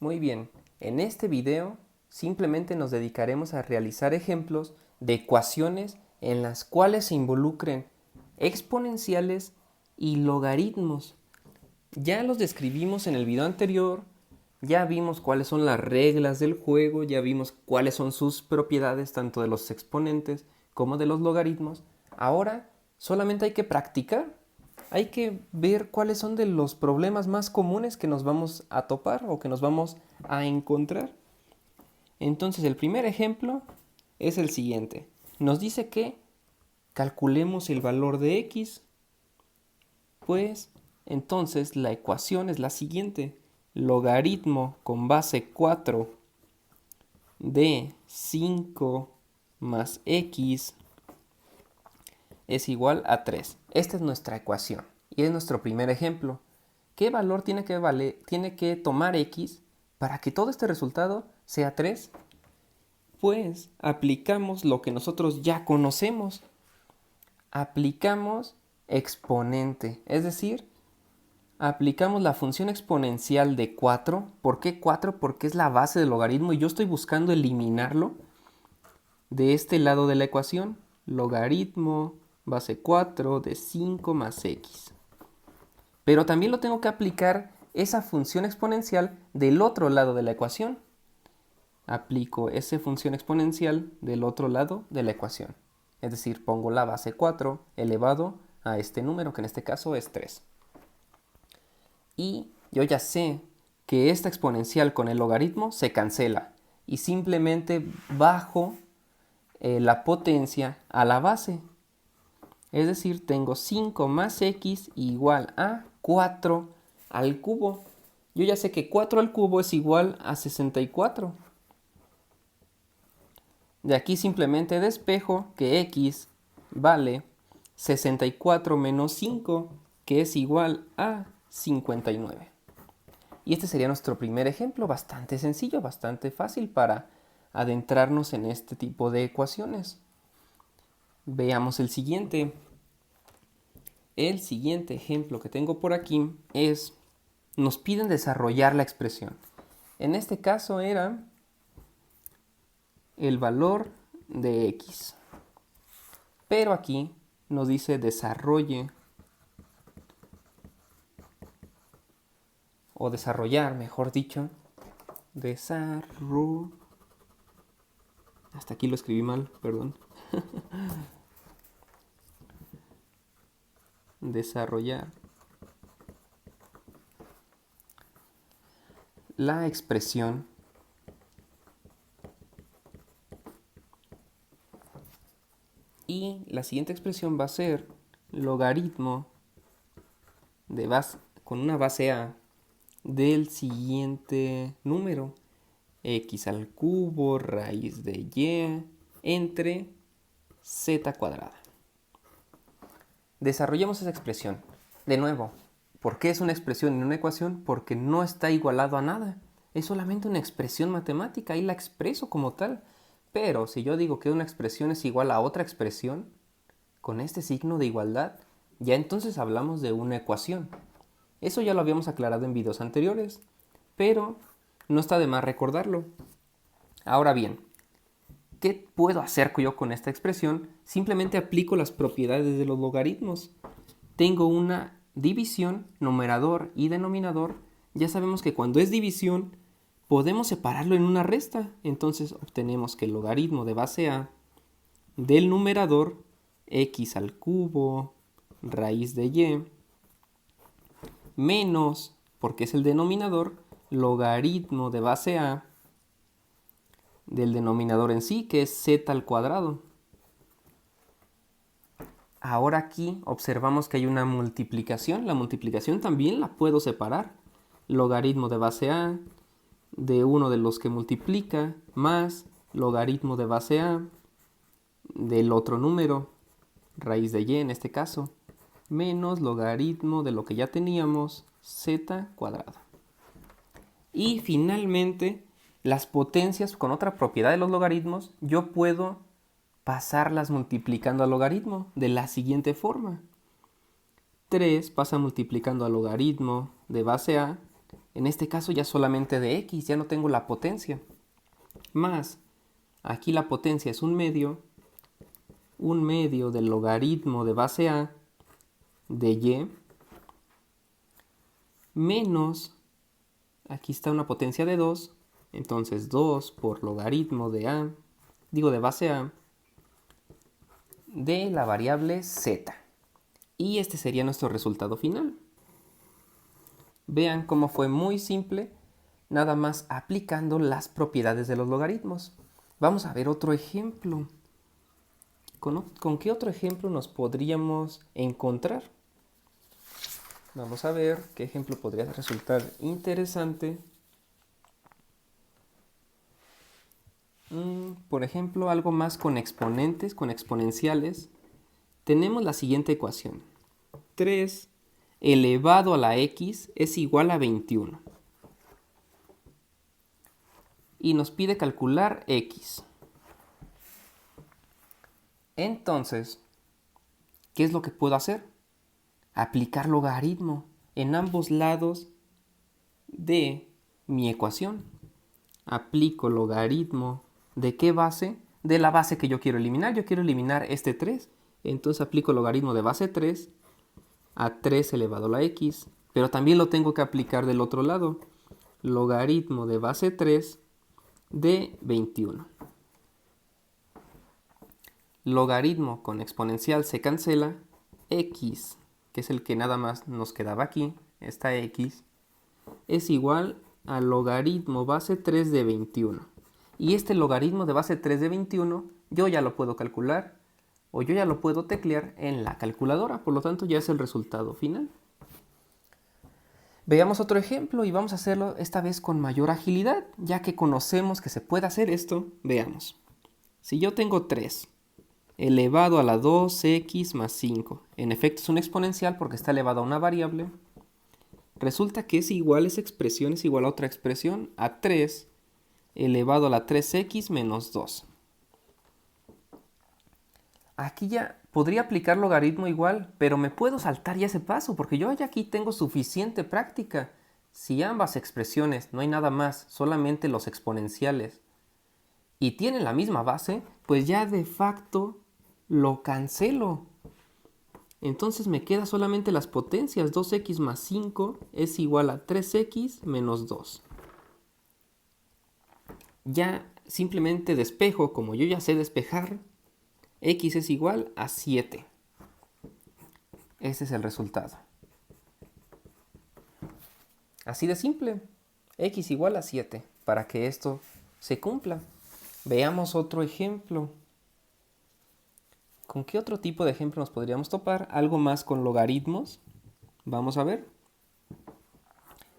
Muy bien, en este video simplemente nos dedicaremos a realizar ejemplos de ecuaciones en las cuales se involucren exponenciales y logaritmos. Ya los describimos en el video anterior, ya vimos cuáles son las reglas del juego, ya vimos cuáles son sus propiedades tanto de los exponentes como de los logaritmos. Ahora solamente hay que practicar, hay que ver cuáles son de los problemas más comunes que nos vamos a topar o que nos vamos a encontrar. Entonces el primer ejemplo es el siguiente. Nos dice que calculemos el valor de x, pues entonces la ecuación es la siguiente. Logaritmo con base 4 de 5 más x es igual a 3. Esta es nuestra ecuación y es nuestro primer ejemplo. ¿Qué valor tiene que tomar x para que todo este resultado sea 3? Pues aplicamos lo que nosotros ya conocemos. Aplicamos exponente, es decir, aplicamos la función exponencial de 4. ¿Por qué 4? Porque es la base del logaritmo y yo estoy buscando eliminarlo de este lado de la ecuación. Logaritmo base 4 de 5 más x. Pero también lo tengo que aplicar esa función exponencial del otro lado de la ecuación. Aplico esa función exponencial del otro lado de la ecuación. Es decir, pongo la base 4 elevado a este número, que en este caso es 3. Y yo ya sé que esta exponencial con el logaritmo se cancela y simplemente bajo la potencia a la base. Es decir, tengo 5 más x igual a 4 al cubo. Yo ya sé que 4 al cubo es igual a 64. De aquí simplemente despejo que x vale 64 menos 5, que es igual a 59. Y este sería nuestro primer ejemplo, bastante sencillo, bastante fácil para adentrarnos en este tipo de ecuaciones. Veamos el siguiente. El siguiente ejemplo que tengo por aquí es, nos piden desarrollar la expresión. En este caso era el valor de x. Pero aquí nos dice desarrolle o desarrollar, mejor dicho, hasta aquí lo escribí mal, perdón. Desarrollar la expresión y la siguiente expresión va a ser logaritmo de base, con una base a del siguiente número, x al cubo raíz de y entre z cuadrada. Desarrollemos esa expresión. De nuevo, ¿por qué es una expresión y no una ecuación? Porque no está igualado a nada. Es solamente una expresión matemática y la expreso como tal. Pero si yo digo que una expresión es igual a otra expresión, con este signo de igualdad, ya entonces hablamos de una ecuación. Eso ya lo habíamos aclarado en videos anteriores, pero no está de más recordarlo. Ahora bien, ¿qué puedo hacer yo con esta expresión? Simplemente aplico las propiedades de los logaritmos. Tengo una división, numerador y denominador. Ya sabemos que cuando es división, podemos separarlo en una resta. Entonces obtenemos que el logaritmo de base a del numerador, x al cubo raíz de y, menos, porque es el denominador, logaritmo de base a del denominador en sí, que es z al cuadrado. Ahora aquí observamos que hay una multiplicación. La multiplicación también la puedo separar. Logaritmo de base a de uno de los que multiplica más logaritmo de base a del otro número, raíz de y en este caso, menos logaritmo de lo que ya teníamos, z cuadrado. Y finalmente, las potencias con otra propiedad de los logaritmos, yo puedo pasarlas multiplicando al logaritmo de la siguiente forma. 3 pasa multiplicando al logaritmo de base a En este caso ya solamente de x, ya no tengo la potencia. Más, aquí la potencia es un medio del logaritmo de base a de y, menos, aquí está una potencia de 2, entonces 2 por logaritmo de base a, de la variable z. Y este sería nuestro resultado final. Vean cómo fue muy simple, nada más aplicando las propiedades de los logaritmos. Vamos a ver otro ejemplo. ¿Con qué otro ejemplo nos podríamos encontrar? Vamos a ver qué ejemplo podría resultar interesante. Por ejemplo, algo más con exponentes, con exponenciales. Tenemos la siguiente ecuación. 3 elevado a la x es igual a 21. Y nos pide calcular x. Entonces, ¿qué es lo que puedo hacer? Aplicar logaritmo en ambos lados de mi ecuación. Aplico logaritmo ¿de qué base? De la base que yo quiero eliminar. Yo quiero eliminar este 3. Entonces aplico logaritmo de base 3 a 3 elevado a la x. Pero también lo tengo que aplicar del otro lado. Logaritmo de base 3 de 21. Logaritmo con exponencial se cancela. X, que es el que nada más nos quedaba aquí, esta x, es igual al logaritmo base 3 de 21. Y este logaritmo de base 3 de 21 yo ya lo puedo calcular o yo ya lo puedo teclear en la calculadora, por lo tanto ya es el resultado final. Veamos otro ejemplo y vamos a hacerlo esta vez con mayor agilidad, ya que conocemos que se puede hacer esto. Veamos. Si yo tengo 3 elevado a la 2x más 5, en efecto es un exponencial porque está elevado a una variable, resulta que esa expresión es igual a otra expresión, a 3 elevado a la 3x menos 2. Aquí ya podría aplicar logaritmo igual, pero me puedo saltar ya ese paso porque yo ya aquí tengo suficiente práctica. Si ambas expresiones, no hay nada más, solamente los exponenciales, y tienen la misma base, pues ya de facto lo cancelo. Entonces me queda solamente las potencias. 2x más 5 es igual a 3x menos 2. Ya simplemente despejo, como yo ya sé despejar, x es igual a 7. Ese es el resultado. Así de simple. X igual a 7 para que esto se cumpla. Veamos otro ejemplo. ¿Con qué otro tipo de ejemplo nos podríamos topar? Algo más con logaritmos. Vamos a ver.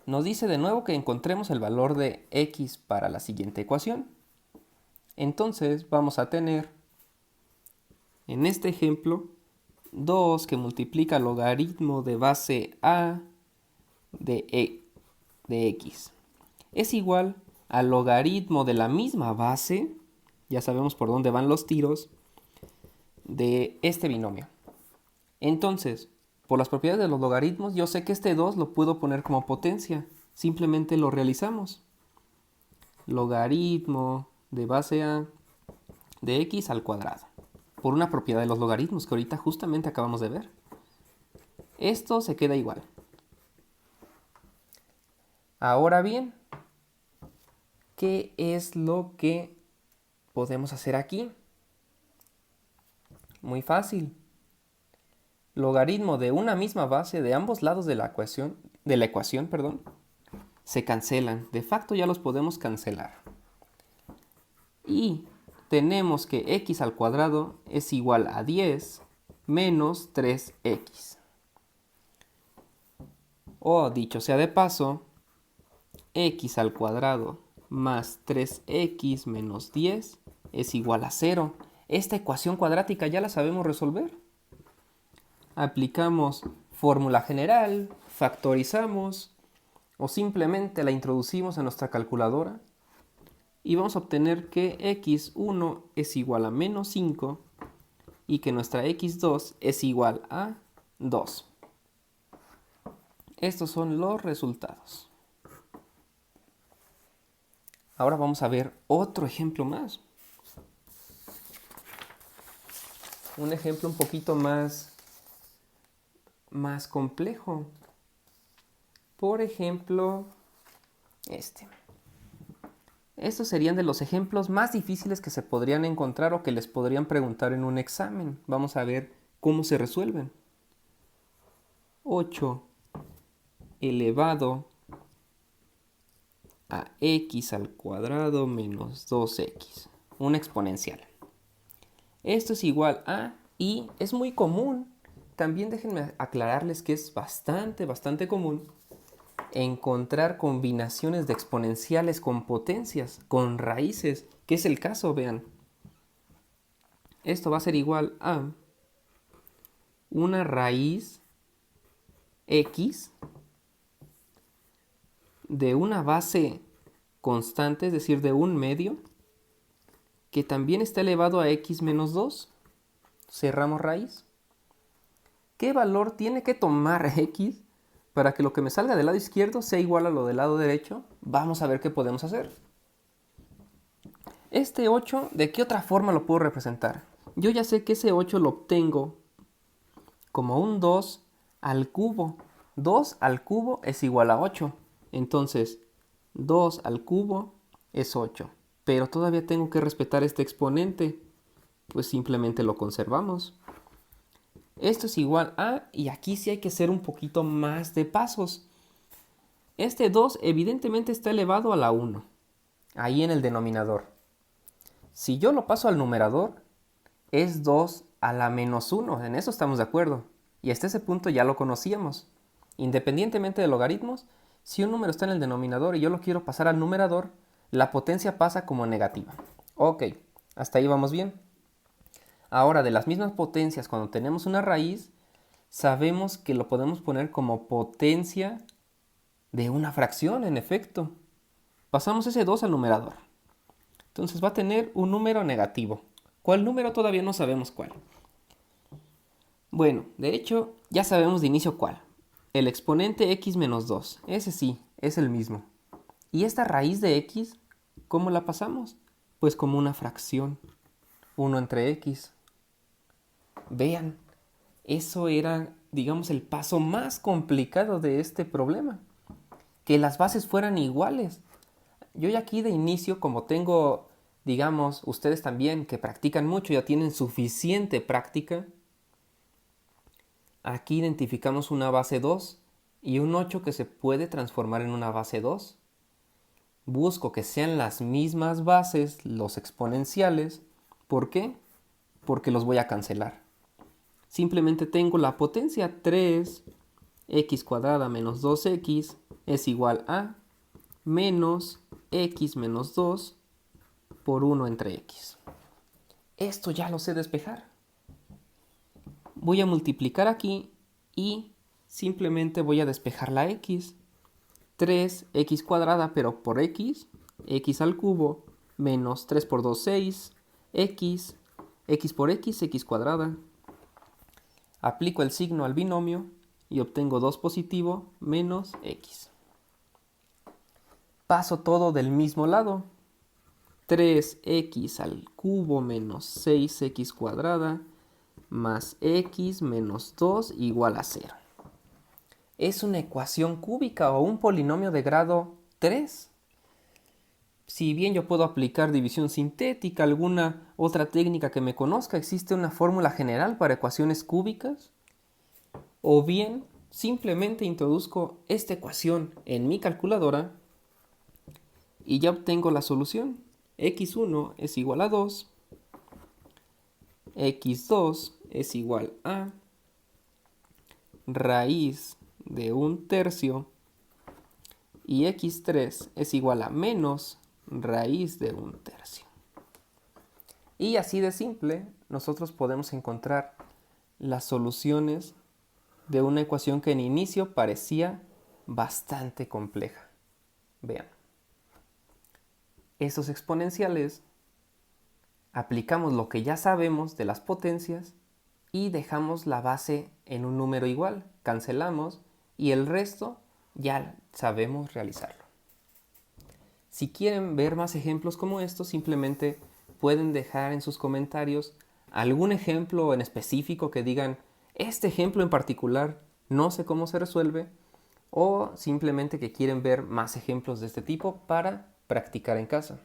Nos dice de nuevo que encontremos el valor de x para la siguiente ecuación. Entonces vamos a tener, en este ejemplo, 2 que multiplica logaritmo de base a de x. Es igual al logaritmo de la misma base, ya sabemos por dónde van los tiros, de este binomio. Entonces, por las propiedades de los logaritmos, yo sé que este 2 lo puedo poner como potencia. Simplemente lo realizamos. Logaritmo de base a de x al cuadrado. Por una propiedad de los logaritmos que ahorita justamente acabamos de ver. Esto se queda igual. Ahora bien, ¿qué es lo que podemos hacer aquí? Muy fácil. Logaritmo de una misma base de ambos lados de la ecuación, se cancelan. De facto ya los podemos cancelar. Y tenemos que x al cuadrado es igual a 10 menos 3x. O dicho sea de paso, x al cuadrado más 3x menos 10 es igual a 0. Esta ecuación cuadrática ya la sabemos resolver. Aplicamos fórmula general, factorizamos o simplemente la introducimos en nuestra calculadora y vamos a obtener que x1 es igual a menos 5 y que nuestra x2 es igual a 2. Estos son los resultados. Ahora vamos a ver otro ejemplo más. Un ejemplo un poquito más complejo. Por ejemplo, este. Estos serían de los ejemplos más difíciles que se podrían encontrar o que les podrían preguntar en un examen. Vamos a ver cómo se resuelven. 8 elevado a x al cuadrado menos 2x. Una exponencial. Esto es igual a, y es muy común. También déjenme aclararles que es bastante común encontrar combinaciones de exponenciales con potencias, con raíces, que es el caso, vean. Esto va a ser igual a una raíz x de una base constante, es decir, de un medio, que también está elevado a x menos 2. Cerramos raíz. ¿Qué valor tiene que tomar x para que lo que me salga del lado izquierdo sea igual a lo del lado derecho? Vamos a ver qué podemos hacer. Este 8, ¿de qué otra forma lo puedo representar? Yo ya sé que ese 8 lo obtengo como un 2 al cubo. 2 al cubo es igual a 8. Entonces, 2 al cubo es 8. Pero todavía tengo que respetar este exponente. Pues simplemente lo conservamos. Esto es igual a, y aquí sí hay que hacer un poquito más de pasos. Este 2 evidentemente está elevado a la 1, ahí en el denominador. Si yo lo paso al numerador, es 2 a la menos 1, en eso estamos de acuerdo. Y hasta ese punto ya lo conocíamos. Independientemente de logaritmos, si un número está en el denominador y yo lo quiero pasar al numerador, la potencia pasa como negativa. Ok, hasta ahí vamos bien. Ahora, de las mismas potencias, cuando tenemos una raíz, sabemos que lo podemos poner como potencia de una fracción, en efecto. Pasamos ese 2 al numerador. Entonces va a tener un número negativo. ¿Cuál número? Todavía no sabemos cuál. Bueno, de hecho, ya sabemos de inicio cuál. El exponente x menos 2. Ese sí, es el mismo. ¿Y esta raíz de x, cómo la pasamos? Pues como una fracción. 1 entre x. Vean, eso era, digamos, el paso más complicado de este problema. Que las bases fueran iguales. Yo ya aquí de inicio, como tengo, digamos, ustedes también que practican mucho, ya tienen suficiente práctica, aquí identificamos una base 2 y un 8 que se puede transformar en una base 2. Busco que sean las mismas bases, los exponenciales. ¿Por qué? Porque los voy a cancelar. Simplemente tengo la potencia 3x cuadrada menos 2x es igual a menos x menos 2 por 1 entre x. Esto ya lo sé despejar. Voy a multiplicar aquí y simplemente voy a despejar la x. 3x cuadrada, pero por x, x al cubo, menos 3 por 2, 6, x por x cuadrada. Aplico el signo al binomio y obtengo 2 positivo menos x. Paso todo del mismo lado. 3x al cubo menos 6x cuadrada más x menos 2 igual a 0. Es una ecuación cúbica o un polinomio de grado 3. Si bien yo puedo aplicar división sintética, alguna otra técnica que me conozca, existe una fórmula general para ecuaciones cúbicas. O bien, simplemente introduzco esta ecuación en mi calculadora y ya obtengo la solución. x1 es igual a 2, x2 es igual a raíz de 1/3 y x3 es igual a menos raíz de 1/3. Y así de simple, nosotros podemos encontrar las soluciones de una ecuación que en inicio parecía bastante compleja. Vean. Estos exponenciales, aplicamos lo que ya sabemos de las potencias y dejamos la base en un número igual, cancelamos y el resto ya sabemos realizarlo. Si quieren ver más ejemplos como estos, simplemente pueden dejar en sus comentarios algún ejemplo en específico que digan, este ejemplo en particular no sé cómo se resuelve, o simplemente que quieren ver más ejemplos de este tipo para practicar en casa.